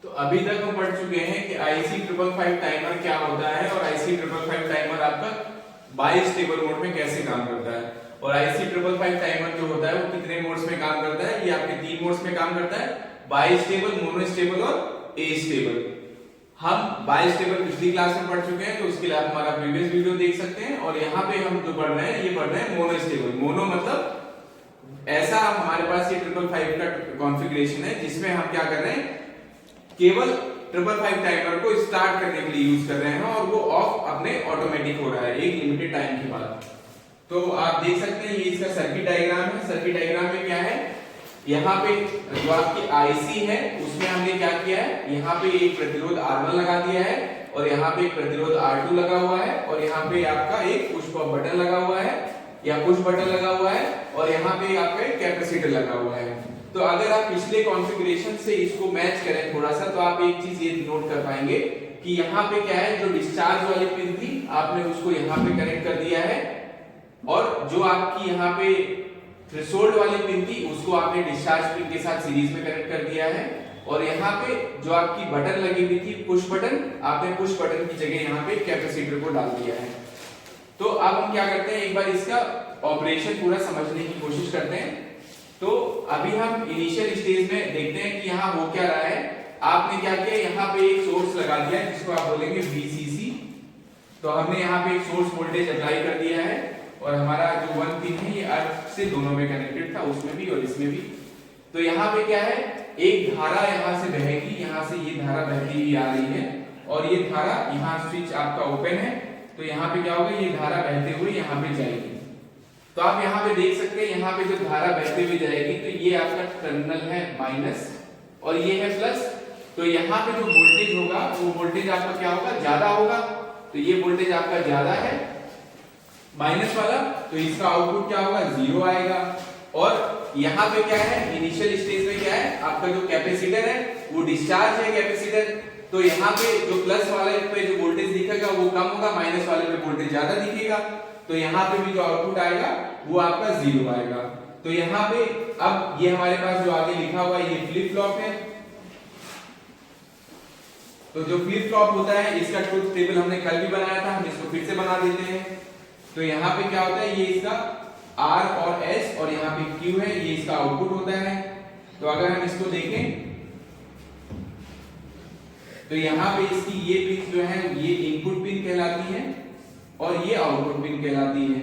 तो अभी तक हम पढ़ चुके हैं कि IC 555 टाइमर क्या होता है और IC 555 टाइमर आपका बाइस्टेबल मोड में कैसे काम करता है। और IC 555 टाइमर जो होता है वो कितने मोड्स में काम करता है, ये आपके 3 मोड्स में काम करता है, बाइस्टेबल, मोनोस्टेबल और एस्टेबल। हम बाइस्टेबल पिछली क्लास में पढ़ चुके हैं, तो उसके लिए आप हमारा प्रीवियस वीडियो देख सकते हैं। और यहाँ पे हम जो पढ़ रहे हैं ये पढ़ रहे हैं मोनोस्टेबल। मोनो मतलब ऐसा हमारे पास ये 555 का कॉन्फ़िगरेशन है जिसमें हम क्या कर रहे हैं, केवल 555 टाइमर को स्टार्ट करने के लिए यूज कर रहे हैं और वो ऑफ अपने ऑटोमेटिक हो रहा है एक लिमिटेड टाइम के बाद। तो आप देख सकते हैं ये इसका सर्किट डायग्राम है। सर्किट डायग्राम में क्या है, यहाँ पे जो आपकी आईसी है उसमें हमने क्या किया है, यहाँ पे एक प्रतिरोध R1 लगा दिया है और यहाँ पे एक प्रतिरोध R2 लगा हुआ है और यहाँ पे आपका एक पुश बटन लगा हुआ है या पुश बटन लगा हुआ है और यहाँ पे आपका एक कैपेसिटर लगा हुआ है। तो अगर आप पिछले कॉन्फ़िगरेशन से इसको मैच करें थोड़ा सा, तो आप एक चीज ये नोट कर पाएंगे कि यहाँ पे क्या है, जो डिस्चार्ज वाली पिन थी आपने उसको यहाँ पे कनेक्ट कर दिया है और जो आपकी यहाँ पे थ्रेशोल्ड वाली पिन थी उसको आपने डिस्चार्ज पिन के साथ सीरीज में कनेक्ट कर दिया है। और यहाँ पे जो आपकी बटन लगी हुई थी पुश बटन, आपने पुश बटन की जगह यहाँ पे कैपेसिटर को डाल दिया है। तो अब हम क्या करते हैं, एक बार इसका ऑपरेशन पूरा समझने की कोशिश करते हैं। तो अभी हम इनिशियल स्टेज में देखते हैं कि यहाँ हो क्या रहा है। आपने क्या किया, यहाँ पे एक सोर्स लगा दिया जिसको आप बोलेंगे VCC। तो हमने यहाँ पे एक सोर्स वोल्टेज अप्लाई कर दिया है और हमारा जो 1 पिन है ये अर्थ से दोनों में कनेक्टेड था, उसमें भी और इसमें भी। तो यहाँ पे क्या है, एक धारा यहाँ से बहेगी, यहाँ से ये धारा बहती हुई आ रही है और ये धारा, यहाँ स्विच आपका ओपन है तो यहाँ पे क्या होगा, ये धारा बहते हुए यहाँ पे जाएगी। तो आप यहाँ पे देख सकते हैं, यहाँ पे जो धारा बहते हुए जाएगी तो ये आपका टर्मिनल है माइनस और ये है प्लस। तो यहाँ पे जो वोल्टेज होगा वो वोल्टेज आपका क्या होगा, ज्यादा होगा। तो ये वोल्टेज आपका ज्यादा है माइनस वाला, तो इसका आउटपुट क्या होगा, 0 आएगा। और यहाँ पे क्या है, इनिशियल स्टेज में क्या है, आपका जो कैपेसिटर है वो डिस्चार्ज है कैपेसिटर। तो यहाँ पे जो प्लस वाले पे जो वोल्टेज दिखेगा वो कम होगा, माइनस वाले पे वोल्टेज ज्यादा दिखेगा। तो यहाँ पे भी जो आउटपुट आएगा वो आपका 0 आएगा। तो यहाँ पे अब ये हमारे पास जो आगे लिखा हुआ है ये फ्लिप फ्लॉप है। तो जो फ्लिप फ्लॉप होता है इसका ट्रुथ टेबल हमने कल भी बनाया था, हम इसको फिर से बना देते हैं। तो यहाँ पे क्या होता है, ये इसका R और S और यहाँ पे Q है, ये इसका आउटपुट होता है। तो अगर हम इसको देखें तो यहाँ पे इसकी ये पिन जो है ये इनपुट पिन कहलाती है और ये आउटपुट पिन कहलाती है।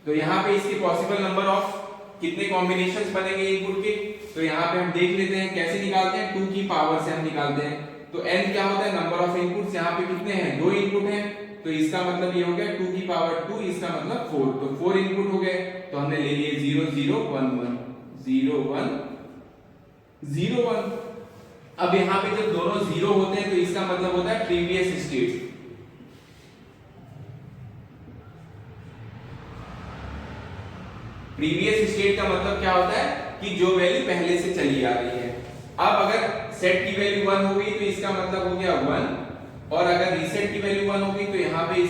तो यहाँ पे इसके पॉसिबल नंबर ऑफ कितने कॉम्बिनेशंस बनेंगे इनपुट के, तो यहाँ पे हम देख लेते हैं कैसे निकालते हैं, 2 की पावर से हम निकालते हैं। तो n क्या होता है, नंबर ऑफ इनपुट्स। यहाँ पे कितने हैं, 2 इनपुट हैं, तो इसका मतलब ये हो गया 2 की पावर 2, इसका मतलब 4। तो 4 इनपुट हो गए, तो हमने ले लिए 0 0 1 1 0 1 0 1। अब यहाँ पे जब दोनों 0 होते हैं तो इसका मतलब होता है प्रीवियस स्टेट। प्रीवियस स्टेट का मतलब क्या होता है कि जो वैल्यू पहले से चली आ रही है। अब अगर सेट की वैल्यू 1 हो गई तो इसका मतलब हो गया 1, और अगर रीसेट की वैल्यू 1 हो गई तो यहाँ पे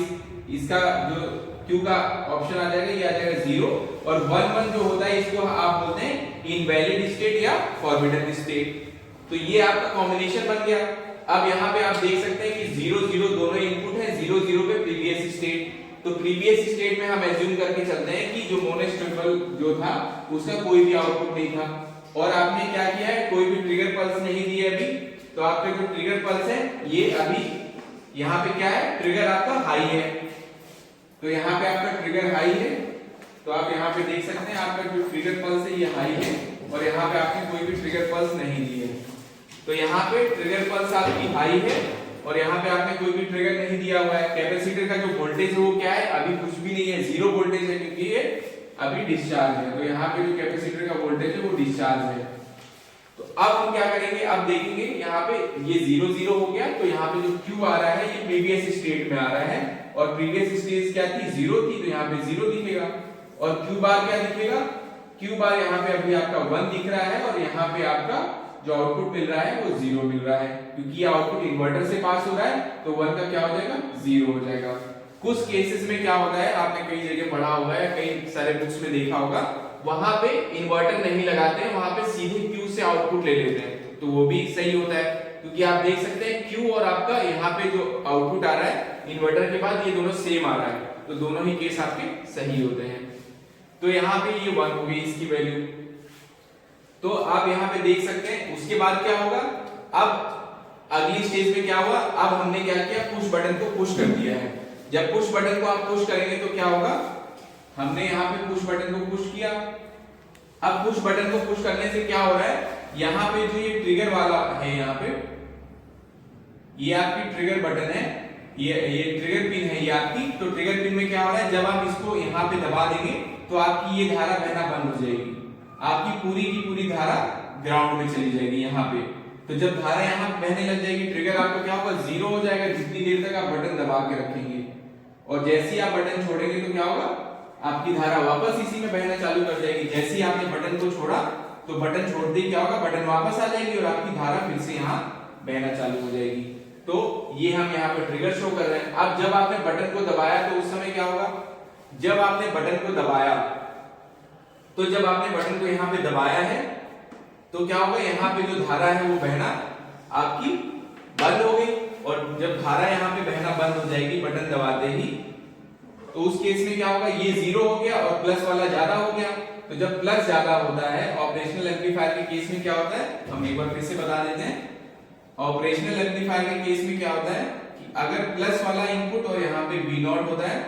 इसका जो Q का ऑप्शन आ जाएगा, ये आ जाएगा 0। और 1 1 जो होता है इसको आप बोलते हैं इनवैलिड स्टेट या फॉरबिडन स्टेट। तो ये आपका कॉम्बिनेशन बन गया। अब यहाँ पे आप देख सकते हैं कि 0 0 दोनों इनपुट है, 0 0 पे प्रीवियस स्टेट। तो प्रीवियस स्टेट में हम एज्यूम करके चलते हैं कि जो मोनोस्टेबल जो था उसका कोई भी आउटपुट नहीं था और आपने क्या किया है, कोई भी ट्रिगर पल्स नहीं दी है अभी। तो आपका जो ट्रिगर पल्स है ये अभी यहाँ पे क्या है, ट्रिगर आपका हाई है। तो यहाँ पे आपका ट्रिगर हाई है, तो आप यहाँ पे देख सकते हैं आपका जो ट्रिगर पल्स है ये हाई है और यहाँ पे आपने कोई भी ट्रिगर पल्स नहीं दी है। तो यहाँ पे ट्रिगर पल्स आपकी हाई है और यहाँ पे आपने कोई भी ट्रिगर नहीं दिया हुआ है। कैपेसिटर का जो वोल्टेज है वो क्या है, अभी कुछ भी नहीं है, 0 वोल्टेज है क्योंकि ये अभी डिस्चार्ज है। तो यहाँ पे जो कैपेसिटर का वोल्टेज है वो डिस्चार्ज है। तो अब हम क्या करेंगे, अब देखेंगे यहाँ पे ये 0 0 हो गया, तो यहाँ पे जो Q आ रहा है ये प्रीवियस स्टेट में आ रहा है और प्रीवियस स्टेट क्या थी, 0 थी, तो यहाँ पे 0 दिखेगा। और Q बार क्या दिखेगा, Q बार यहाँ पे अभी आपका 1 दिख रहा है और यहाँ पे आपका जो आउटपुट मिल रहा है वो 0 मिल रहा है क्योंकि ये आउटपुट इन्वर्टर से पास हो रहा है। तो 1 का क्या हो जाएगा, 0 हो जाएगा। कुछ केसेस में क्या होता है, आपने कई जगह पढ़ा होगा या कई सारे बुक्स में देखा होगा वहां पे इन्वर्टर नहीं लगाते हैं, वहां पे सीधे Q से आउटपुट ले लेते हैं, तो वो भी सही होता है क्योंकि आप देख सकते हैं Q और आपका यहाँ पे जो आउटपुट आ रहा है इन्वर्टर के बाद ये दोनों सेम आ रहा है, तो दोनों ही केस आपके सही होते हैं। तो यहाँ पे ये 1 हो गई इसकी वैल्यू, तो आप यहाँ पे देख सकते हैं। उसके बाद क्या होगा, अब अगली स्टेज पे क्या हुआ, अब हमने क्या किया, पुश बटन को पुश कर दिया है। जब पुश बटन को आप पुश करेंगे तो क्या होगा, हमने यहाँ पे पुश बटन को पुश किया। अब पुश बटन को पुश करने से क्या हो रहा है, यहाँ पे जो ये ट्रिगर वाला है, यहाँ पे ये आपकी ट्रिगर बटन है, ये ट्रिगर पिन है ये आपकी। तो ट्रिगर पिन में क्या हो रहा है, जब आप इसको यहाँ पे दबा देंगे तो आपकी ये धारा बहना बंद हो जाएगी, आपकी पूरी की पूरी धारा ग्राउंड में चली जाएगी यहाँ पे। तो जब धारा यहाँ बहने लग जाएगी, ट्रिगर आपका क्या होगा, जीरो हो जाएगा जितनी देर तक आप बटन दबा के रखेंगे। और जैसे ही आप बटन छोड़ेंगे तो क्या होगा, आपकी धारा वापस इसी में बहना चालू कर जाएगी। जैसे ही आपने बटन को छोड़ा तो बटन छोड़ते ही क्या होगा, बटन वापस आ जाएगी और आपकी धारा फिर से यहाँ बहना चालू हो जाएगी। तो ये हम यहाँ पे ट्रिगर शो कर रहे हैं। अब जब आपने बटन को दबाया तो उस समय क्या होगा, जब आपने बटन को दबाया, तो जब आपने बटन को यहाँ पे दबाया है तो क्या होगा, यहाँ पे जो धारा है वो बहना आपकी बंद हो गई। और जब धारा यहाँ पे बहना बंद हो जाएगी बटन दबाते ही, तो उस केस में क्या होगा, ये जीरो हो गया और प्लस वाला ज्यादा हो गया। तो जब प्लस ज्यादा होता है ऑपरेशनल एम्पलीफायर के केस में क्या होता है, हम एक बार फिर से बता देते हैं। ऑपरेशनल एम्पलीफायर के केस में क्या होता है कि अगर प्लस वाला इनपुट और यहाँ पे V0 होता है,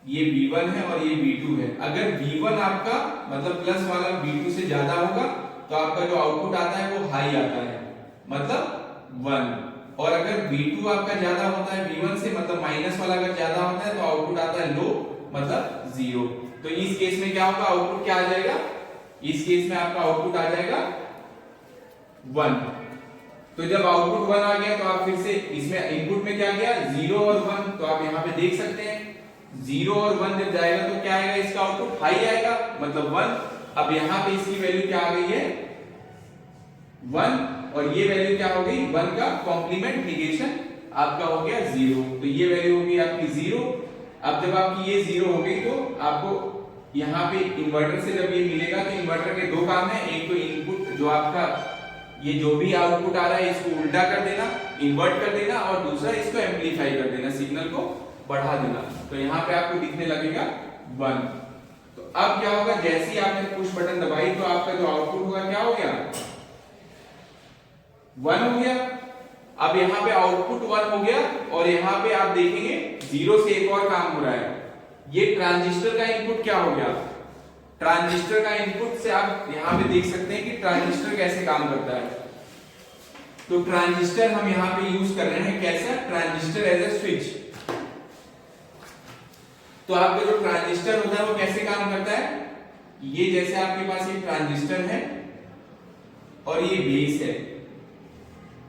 ये V1 है और ये V2 है। अगर V1 आपका मतलब प्लस वाला V2 से ज्यादा होगा तो आपका जो आउटपुट आता है वो हाई आता है, मतलब 1। और अगर V2 आपका ज्यादा होता है V1 से, मतलब माइनस वाला अगर ज्यादा होता है तो आउटपुट आता है लो, मतलब 0। तो इस केस में क्या होगा, आउटपुट क्या आ जाएगा, इस केस में आपका आउटपुट आ जाएगा 1। तो जब आउटपुट 1 आ गया तो आप फिर से इसमें इनपुट में क्या गया, 0 और 1। तो आप यहाँ पे देख सकते हैं 0 और 1 जब जाएगा तो क्या आएगा, इसका आउटपुट हाई आएगा, मतलब 1। अब यहाँ पे इसकी वैल्यू क्या आ गई है, 1, और ये वैल्यू क्या हो गई, 1 का कॉम्प्लीमेंट निगेशन आपका हो गया 0। तो ये वैल्यू हो गई आपकी 0। अब जब आपकी ये 0 हो गई तो आपको यहाँ पे इन्वर्टर से जब ये मिलेगा तो इन्वर्टर के दो काम है, एक तो इनपुट जो आपका ये जो भी आउटपुट आ रहा है इसको उल्टा कर देना, इन्वर्ट कर देना, और दूसरा इसको एम्पलीफाई कर देना, सिग्नल को बढ़ा देना। तो यहाँ पे आपको दिखने लगेगा 1। तो अब क्या होगा, जैसे ही आपने पुश बटन दबाई तो आपका जो आउटपुट होगा क्या हो गया, 1 हो गया। अब यहाँ पे आउटपुट 1 हो गया और यहाँ पे आप देखेंगे 0 से एक और काम हो रहा है। ये ट्रांजिस्टर का इनपुट क्या हो गया, ट्रांजिस्टर का इनपुट से आप यहाँ पे देख सकते हैं कि ट्रांजिस्टर कैसे काम करता है। तो ट्रांजिस्टर हम यहाँ पे यूज कर रहे हैं कैसे, ट्रांजिस्टर एज ए स्विच। तो आपका जो ट्रांजिस्टर होता है वो कैसे काम करता है, ये जैसे आपके पास ये ट्रांजिस्टर है और ये बेस है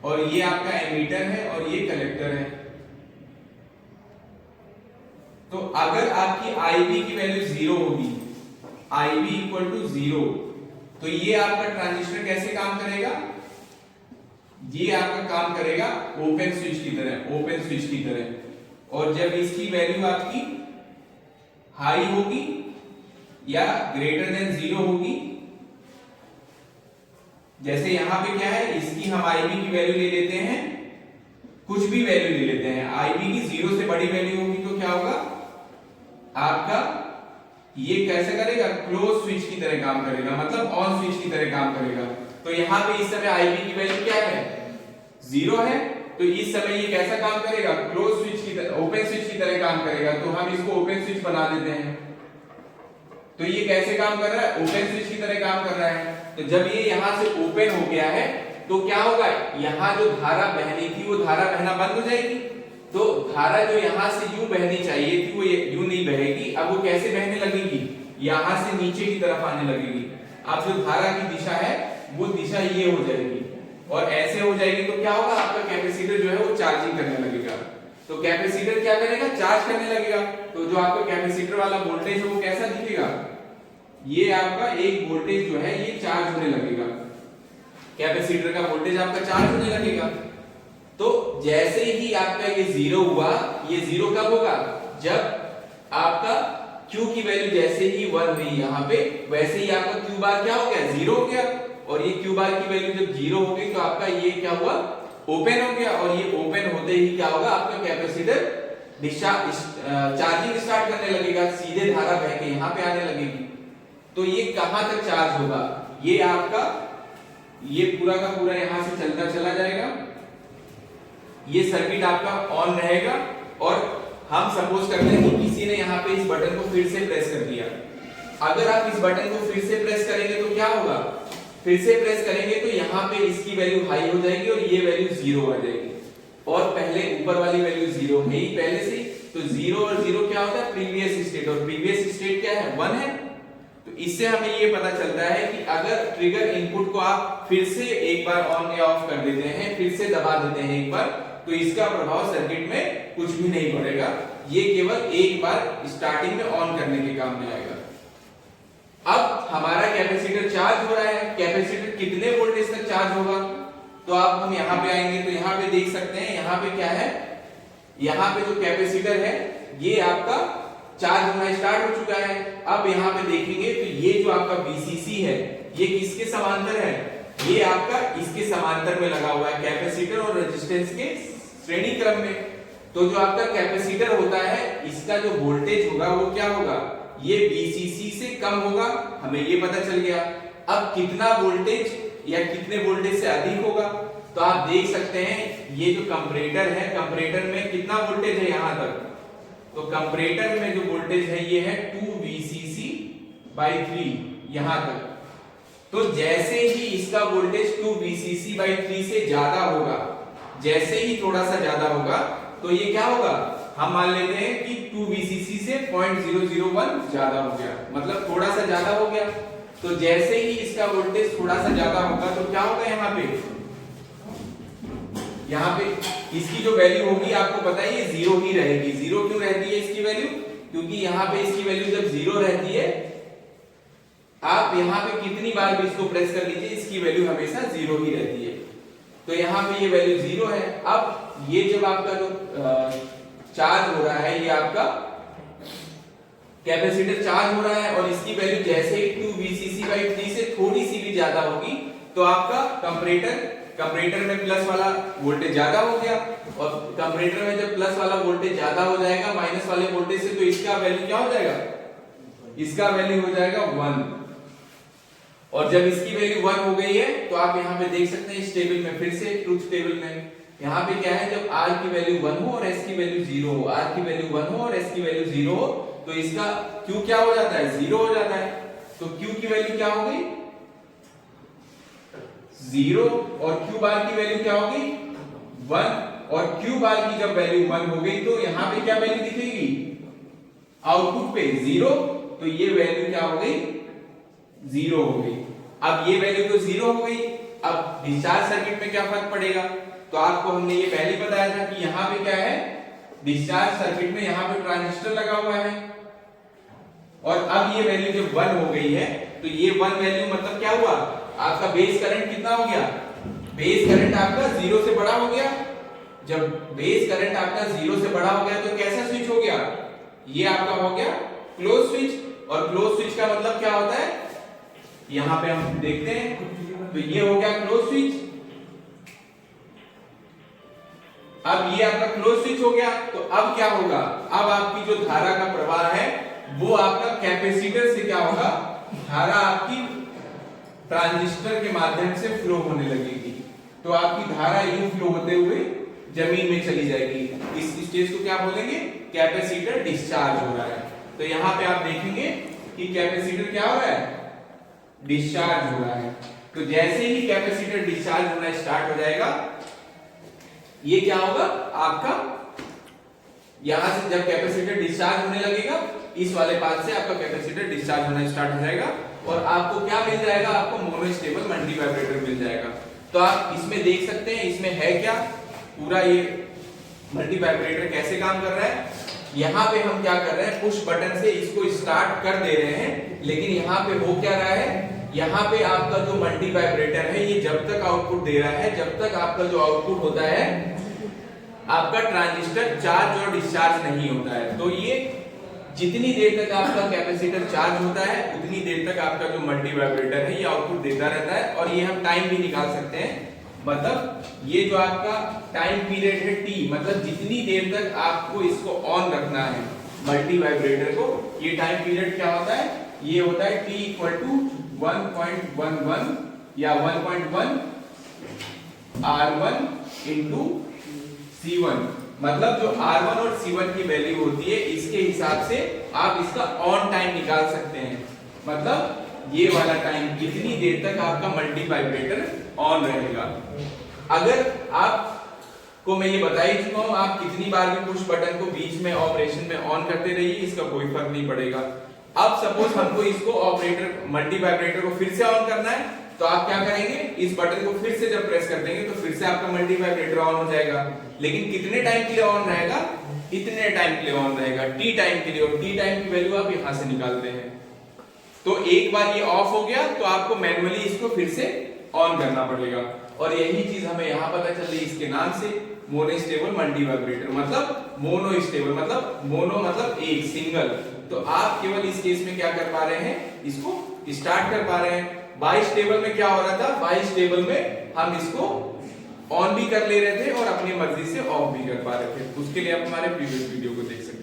और ये आपका एमीटर है और ये कलेक्टर है। तो अगर आपकी IB की वैल्यू 0 होगी, IB इक्वल टू 0, तो ये आपका ट्रांजिस्टर कैसे काम करेगा, ये आपका काम करेगा ओपन स्विच की तरह, ओपन स्विच की तरह। और जब इसकी वैल्यू आपकी हाई होगी या ग्रेटर देन 0 होगी, जैसे यहां पे क्या है, इसकी हम IB की वैल्यू ले लेते हैं, कुछ भी वैल्यू ले लेते हैं, IB की 0 से बड़ी वैल्यू होगी तो क्या होगा आपका, ये कैसे करेगा, क्लोज स्विच की तरह काम करेगा, मतलब ऑन स्विच की तरह काम करेगा। तो यहाँ पे इस समय IB की वैल्यू क्या है, 0 है, तो इस समय ये कैसा काम करेगा, क्लोज स्विच की तरह, ओपन स्विच की तरह काम करेगा। तो हम इसको ओपन स्विच बना देते हैं। तो ये कैसे काम कर रहा है, ओपन स्विच की तरह काम कर रहा है। तो जब ये यहां से ओपन हो गया है तो क्या होगा, यहाँ जो धारा बहनी थी वो धारा बहना बंद हो जाएगी। तो धारा जो यहाँ से यूं बहनी चाहिए थी वो यूं नहीं बहेगी, अब वो कैसे बहने लगेगी, यहाँ से नीचे की तरफ आने लगेगी। अब जो धारा की दिशा है वो दिशा ये हो जाएगी और ऐसे हो जाएगी। तो क्या होगा, आपका कैपेसिटर जो है वो चार्जिंग करने लगेगा। तो कैपेसिटर क्या करेगा, चार्ज करने लगेगा। तो जो आपका कैपेसिटर वाला वोल्टेज है वो कैसा दिखेगा, ये आपका एक वोल्टेज जो है ये चार्ज होने लगेगा, कैपेसिटर का वोल्टेज आपका चार्ज होने लगेगा। तो जैसे ही आपका ये 0 हुआ, ये 0 कब होगा, जब आपका Q की वैल्यू जैसे ही 1 हुई यहाँ पे, वैसे ही आपका Q बार क्या हो गया, 0 हो गया। और ये Q बार की वैल्यू जब 0 हो गई तो आपका ये क्या हुआ, ओपन हो गया। और ये ओपन होते ही क्या होगा, आपका कैपेसिटर डिस्चार्ज चार्जिंग स्टार्ट करने लगेगा, सीधे धारा बह के यहाँ पे आने लगेगी। तो ये कहां तक चार्ज होगा, ये आपका ये पूरा का पूरा यहां से चलता चला जाएगा, ये सर्किट आपका ऑन रहेगा। और हम सपोज करते हैं कि किसी ने यहाँ पे इस बटन को फिर से प्रेस कर दिया। अगर आप इस बटन को फिर से प्रेस करेंगे तो क्या होगा, फिर से प्रेस करेंगे तो यहाँ पे इसकी वैल्यू हाई हो जाएगी और ये वैल्यू 0 आ जाएगी। और पहले ऊपर वाली वैल्यू 0 है ही पहले से, तो 0 और 0 क्या होता है, प्रीवियस स्टेट। और प्रीवियस स्टेट क्या है, 1 है। तो इससे हमें ये पता चलता है कि अगर ट्रिगर इनपुट को आप फिर से एक बार ऑन या ऑफ कर देते हैं, फिर से दबा देते हैं एक बार, तो इसका प्रभाव सर्किट में कुछ भी नहीं पड़ेगा। ये केवल एक बार स्टार्टिंग में ऑन करने के काम में आएगा। अब हमारा कैपेसिटर चार्ज हो रहा है, कैपेसिटर कितने वोल्टेज तक चार्ज होगा, तो आप हम यहाँ पे आएंगे तो यहाँ पे देख सकते हैं, यहाँ पे क्या है, यहाँ पे जो कैपेसिटर है ये आपका चार्ज होना स्टार्ट हो चुका है। अब यहाँ पे देखेंगे तो ये जो आपका VCC है ये किसके समांतर है, ये आपका इसके समांतर में लगा हुआ है, कैपेसिटर और रेजिस्टेंस के श्रेणी क्रम में। तो जो आपका कैपेसिटर होता है इसका जो वोल्टेज होगा वो क्या होगा, ये VCC से कम होगा, हमें ये पता चल गया। अब कितना वोल्टेज या कितने वोल्टेज से अधिक होगा, तो आप देख सकते हैं ये जो कंपैरेटर है, कंपैरेटर में कितना वोल्टेज है यहाँ तक, तो कंपैरेटर में जो वोल्टेज है ये है 2VCC/3 यहाँ तक। तो जैसे ही इसका वोल्टेज 2VCC/3 से ज्यादा होगा, जैसे ही थोड़ा सा ज्यादा होगा तो ये क्या होगा, हम मान लेते हैं कि 2VCC से 0.001 ज्यादा हो गया, मतलब थोड़ा सा ज्यादा हो गया। तो जैसे ही इसका वोल्टेज थोड़ा सा ज्यादा होगा तो क्या होगा, यहाँ पे इसकी जो वैल्यू होगी आपको पता है ये 0 ही रहेगी। 0 क्यों रहती है इसकी वैल्यू, क्योंकि यहाँ पे इसकी वैल्यू जब 0 रहती है, आप यहाँ पे कितनी बार भी इसको प्रेस कर लीजिए इसकी वैल्यू हमेशा 0 ही रहती है। तो यहाँ पे ये वैल्यू 0 है। अब ये जब आपका जो चार्ज हो रहा है, ये आपका कैपेसिटर चार्ज हो रहा है और इसकी वैल्यू जैसे ही 2VCC/3 से थोड़ी सी भी ज्यादा होगी तो आपका कंपैरेटर में प्लस वाला वोल्टेज ज्यादा हो गया। और कंपैरेटर में जब प्लस वाला वोल्टेज ज्यादा हो जाएगा माइनस वाले वोल्टेज से, तो इसका वैल्यू क्या हो जाएगा, इसका वैल्यू हो जाएगा 1। और जब इसकी वैल्यू 1 हो गई है तो आप यहाँ पे देख सकते हैं इस टेबल में, फिर से ट्रुथ टेबल में यहाँ पे क्या है, जब R की वैल्यू 1 हो और S की वैल्यू 0 हो, R की वैल्यू 1 हो और S की वैल्यू 0 हो, तो इसका Q क्या हो जाता है, 0 हो जाता है। तो Q की वैल्यू क्या हो गई, 0, और Q बार की वैल्यू क्या होगी, 1। और Q बार की जब वैल्यू 1 हो गई तो यहाँ पे क्या वैल्यू दिखेगी, आउटपुट पे 0, तो ये वैल्यू क्या हो गई, 0 हो गई। अब ये वैल्यू तो 0 हो गई, अब डिस्चार्ज सर्किट में क्या फर्क पड़ेगा, तो आपको हमने ये पहले बताया था कि यहाँ पे क्या है, डिस्चार्ज सर्किट में यहाँ पे ट्रांजिस्टर लगा हुआ है। और अब ये वैल्यू जब 1 हो गई है तो ये 1 वैल्यू मतलब क्या हुआ, आपका बेस करंट कितना हो गया, बेस करंट आपका 0 से बड़ा हो गया। जब बेस करंट आपका 0 से बड़ा हो गया तो कैसा स्विच हो गया, ये आपका हो गया क्लोज स्विच। और क्लोज स्विच का मतलब क्या होता है, यहां पे हम देखते हैं तो ये हो गया क्लोज स्विच। अब ये आपका क्लोज स्विच हो गया, तो अब क्या होगा, अब आपकी जो धारा का प्रवाह है वो आपका कैपेसिटर से क्या होगा, धारा आपकी ट्रांजिस्टर के माध्यम से फ्लो होने लगेगी। तो आपकी धारा यूं फ्लो होते हुए जमीन में चली जाएगी। इस स्टेज को क्या बोलेंगे, कैपेसिटर डिस्चार्ज हो रहा है। तो यहाँ पे आप देखेंगे कि कैपेसिटर क्या हो रहा है, डिस्चार्ज हो रहा है। तो जैसे ही कैपेसिटर डिस्चार्ज होना स्टार्ट हो जाएगा, ये क्या होगा आपका, यहां से जब कैपेसिटर डिस्चार्ज होने लगेगा, इस वाले पार्ट से आपका कैपेसिटर डिस्चार्ज होना स्टार्ट हो जाएगा और आपको क्या मिल जाएगा, आपको मोनोस्टेबल मल्टी वाइब्रेटर मिल जाएगा। तो आप इसमें देख सकते हैं इसमें है क्या, पूरा ये मल्टी वाइब्रेटर कैसे काम कर रहा है। यहाँ पे हम क्या कर रहे हैं, पुश बटन से इसको स्टार्ट कर दे रहे हैं, लेकिन यहाँ पे हो क्या रहा है, यहाँ पे आपका जो मल्टी वाइब्रेटर है ये जब तक आउटपुट दे रहा है, जब तक आपका जो आउटपुट होता है आपका ट्रांजिस्टर चार्ज और डिस्चार्ज नहीं होता है। तो ये जितनी देर तक आपका कैपेसिटर चार्ज होता है उतनी देर तक आपका जो मल्टी वाइब्रेटर है ये आउटपुट देता रहता है, और ये हम टाइम भी निकाल सकते हैं। मतलब ये जो आपका टाइम पीरियड है टी, मतलब जितनी देर तक आपको इसको ऑन रखना है मल्टी वाइब्रेटर को, ये टाइम पीरियड क्या होता है, ये होता है टी इक्वल टू 1.11 या 1.1 R1 इंटू C1। मतलब जो R1 और C1 की वैल्यू होती है इसके हिसाब से आप इसका ऑन टाइम निकाल सकते हैं। मतलब ये वाला टाइम कितनी देर तक आपका मल्टी वाइब्रेटर ऑन रहेगा। अगर आपको मैं ये बता ही चुका हूं, आप कितनी बार भी पुश बटन को बीच में ऑपरेशन में ऑन करते रहिए, इसका कोई फर्क नहीं पड़ेगा। अब सपोज हमको इसको ऑपरेटर मल्टी वाइब्रेटर को फिर से ऑन करना है, तो आप क्या करेंगे, इस बटन को फिर से जब प्रेस कर देंगे तो फिर से आपका मल्टी वाइब्रेटर ऑन हो जाएगा। लेकिन कितने टाइम के लिए ऑन रहेगा, इतने टाइम के लिए ऑन रहेगा, टी टाइम के लिए, और टी टाइम की वैल्यू आप यहां से निकालते हैं। तो एक बार ये ऑफ हो गया तो आपको मैन्युअली इसको फिर से ऑन करना पड़ेगा। और यही चीज हमें यहां पता चल रही है इसके नाम से, मोनोस्टेबल मल्टी वाइब्रेटर। मतलब मोनोस्टेबल मतलब मोनो मतलब एक, सिंगल। तो आप केवल इस केस में क्या कर पा रहे हैं, इसको स्टार्ट कर पा रहे हैं। बाइस्टेबल में क्या हो रहा था, बाइस्टेबल में हम इसको ऑन भी कर ले रहे थे और अपनी मर्जी से ऑफ भी कर पा रहे थे। उसके लिए आप हमारे प्रीवियस वीडियो को देख सकते हैं।